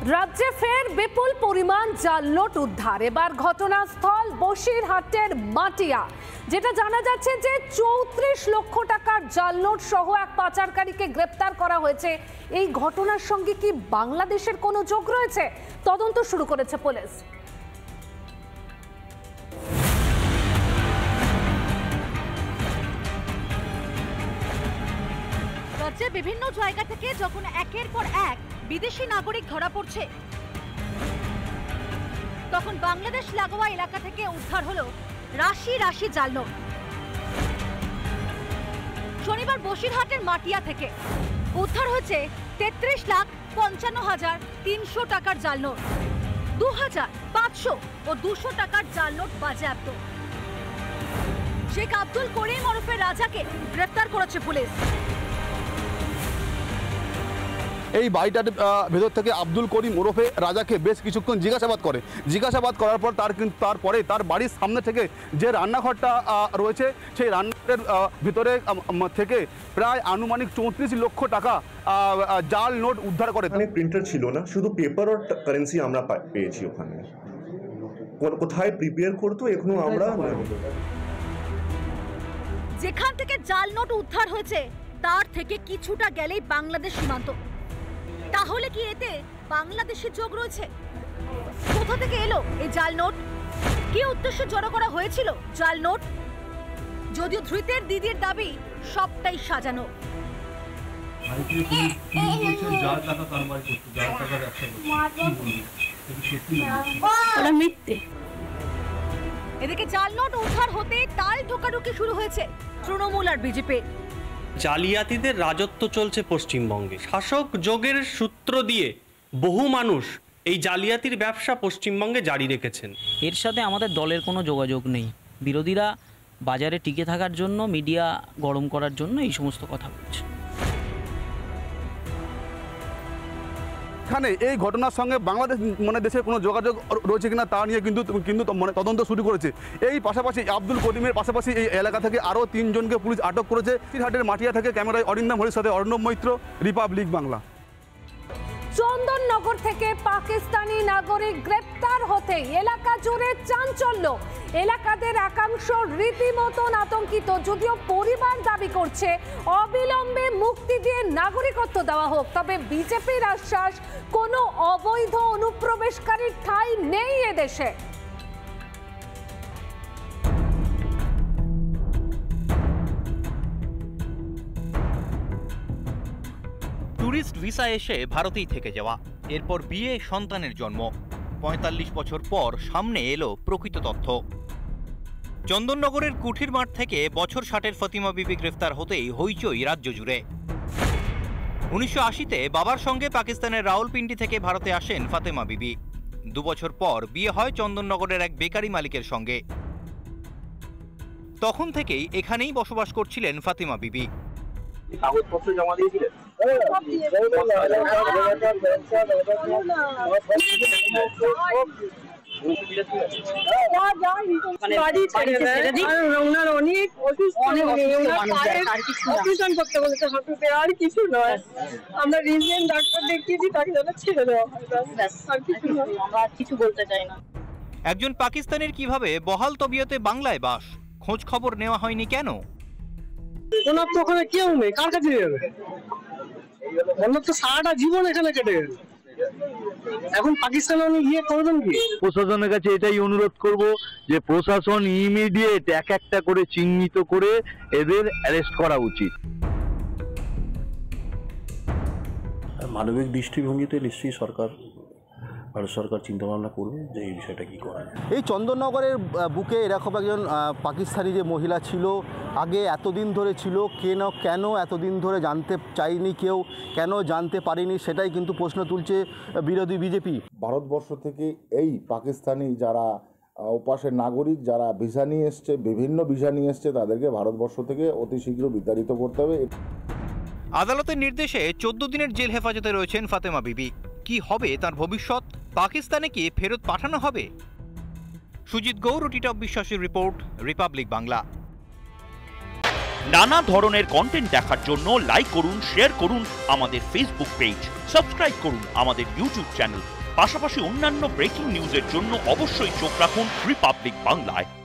রাজ্যে ফের বিপুল পরিমাণ জাল নোট উদ্ধার। এবার ঘটনাস্থল বসিরহাটের মাটিয়া, যেটা জানা যাচ্ছে যে 34 লক্ষ টাকার জাল নোট সহ এক পাচারকারীকে গ্রেপ্তার করা হয়েছে। এই ঘটনার সঙ্গে কি বাংলাদেশের কোনো যোগ রয়েছে? তদন্ত শুরু করেছে পুলিশ। রাজ্যের বিভিন্ন জায়গা থেকে যখন একের পর এক বিদেশি নাগরিক ধরা পড়ছে, তখন বাংলাদেশ লাগোয়া এলাকা থেকে উদ্ধার হলো রাশি রাশি জাল নোট। শনিবার বসিরহাটের মাটিয়া থেকে উদ্ধার হয়েছে 33,55,300 টাকার জাল নোট, 2,500 ও 200 টাকার জাল নোট বাজেয়াপ্ত। শেখ আব্দুল করিম ওরফে রাজাকে গ্রেফতার করেছে পুলিশ। এই বাড়িটার ভেতর থেকে আব্দুল করিম ওরফে রাজাকে বেশ কিছুক্ষণ জিজ্ঞাসাবাদ করার পর তারপরে তার বাড়ির সামনে থেকে যে রান্নাঘরটা রয়েছে সেই রান্নাঘরের ভিতরে থেকে প্রায় আনুমানিক 34 লক্ষ টাকা জাল নোট উদ্ধার করে। এখানে প্রিন্টার ছিল না, শুধু পেপার আর কারেন্সি আমরা পেয়েছি। ওখানে কোথায় প্রিপেয়ার করতো এখনো আমরা। যেখান থেকে জাল নোট উদ্ধার হয়েছে তার থেকে কিছুটা গেলেই বাংলাদেশ সীমান্ত। তাহলে কি এতে বাংলাদেশের যোগ রয়েছে? কোথা থেকে এলো এই জাল নোট? কি উদ্দেশ্যে জড়ো করা হয়েছিল জাল নোট? যদিও ধৃতের দিদির দাবি সবটাই সাজানো। এদিকে জাল নোট উদ্ধার হতে তাল ঢোকাঢুকি শুরু হয়েছে তৃণমূল আর বিজেপি। জালিয়াতিদের রাজত্ব চলছে পশ্চিমবঙ্গে। শাসক যোগের সূত্র দিয়ে বহু মানুষ এই জালিয়াতির ব্যবসা পশ্চিমবঙ্গে জারি রেখেছেন। এর সাথে আমাদের দলের কোনো যোগাযোগ নেই। বিরোধীরা বাজারে টিকে থাকার জন্য, মিডিয়া গরম করার জন্য এই সমস্ত কথা বলছে। এখানে এই ঘটনার সঙ্গে বাংলাদেশ দেশের কোনো যোগাযোগ রয়েছে কিনা তা নিয়ে কিন্তু তদন্ত শুরু করেছে। এই পাশাপাশি আব্দুল করিমের পাশাপাশি এই এলাকা থেকে আরও 3 জনকে পুলিশ আটক করেছে। বসিরহাটের মাটিয়া থেকে ক্যামেরায় অরিন্দম হরির সাথে অর্ণব মৈত্র, রিপাবলিক বাংলা। চন্দননগর থেকে পাকিস্তানি নাগরিক গ্রেপ্তার হতে এলাকা জুড়ে চাঞ্চল্য। এলাকাদের একাংশ রীতিমতন আতঙ্কিত। যদিও পরিবার দাবি করছে অবিলম্বে মুক্তি দিয়ে নাগরিকত্ব দেওয়া হোক, তবে বিজেপির আশ্বাস কোনো অবৈধ অনুপ্রবেশকারীর ঠাঁই নেই এদেশে। ট্যুরিস্ট ভিসা এসে ভারতেই থেকে যাওয়া, এরপর বিয়ে, সন্তানের জন্ম। 45 বছর পর সামনে এলো প্রকৃত তথ্য। চন্দননগরের কুঠির মাঠ থেকে বছর 60-এর ফাতিমা বিবি গ্রেফতার হতেই হইচই রাজ্য জুড়ে। 1980-তে বাবার সঙ্গে পাকিস্তানের রাওয়ালপিন্ডি থেকে ভারতে আসেন ফাতেমা বিবি। 2 বছর পর বিয়ে হয় চন্দননগরের এক বেকারি মালিকের সঙ্গে। তখন থেকেই এখানেই বসবাস করছিলেন ফাতিমা বিবি। কাগজপত্র জমা দিয়েছিলেন? আর কিছু নয়, আমরা রিজেন্ট ডাক্তার দেখিয়েছি, তাকে যেন ছেড়ে দেওয়া হয়, আর কিছু বলতে চাই না। একজন পাকিস্তানের কিভাবে বহাল তবিয়তে বাংলায় বাস, খোঁজ খবর নেওয়া হয়নি কেন? ওনার তো ওখানে কেউ নেই, কার কাছে যাবে? ওনার তো সারাটা জীবন এখানে কেটে গেল। এখন পাকিস্তানে উনি গিয়ে করবেন কি? প্রশাসনের কাছে এটাই অনুরোধ করব যে প্রশাসন ইমিডিয়েট এক একটা করে চিহ্নিত করে এদের অ্যারেস্ট করা উচিত। মানবিক দৃষ্টিভঙ্গিতে নিশ্চয়ই ভারত সরকার চিন্তা ভাবনা করবে যে এই বিষয়টা কী করা যায়। এই চন্দননগরের বুকে এরকম একজন পাকিস্তানি যে মহিলা ছিল, আগে এতদিন ধরে ছিল, কেন এতদিন ধরে জানতে চাইনি কেউ, কেন জানতে পারিনি, সেটাই কিন্তু প্রশ্ন তুলছে বিরোধী বিজেপি। ভারতবর্ষ থেকে এই পাকিস্তানি যারা ওপাশের নাগরিক, যারা ভিসা নিয়ে এসছে, বিভিন্ন ভিসা নিয়ে এসছে, তাদেরকে ভারতবর্ষ থেকে অতি শীঘ্র বিতাড়িত করতে হবে। আদালতের নির্দেশে 14 দিনের জেল হেফাজতে রয়েছেন ফাতেমা বিবি। কি হবে তার ভবিষ্যৎ? পাকিস্তানে কি ফেরত পাঠানো হবে? সুজিত গৌর, টিটপ বিশ্বাসের রিপোর্ট, রিপাবলিক বাংলা। নানা ধরনের কন্টেন্ট দেখার জন্য লাইক করুন, শেয়ার করুন আমাদের ফেসবুক পেজ, সাবস্ক্রাইব করুন আমাদের ইউটিউব চ্যানেল। পাশাপাশি অন্যান্য ব্রেকিং নিউজের জন্য অবশ্যই চোখ রাখুন রিপাবলিক বাংলায়।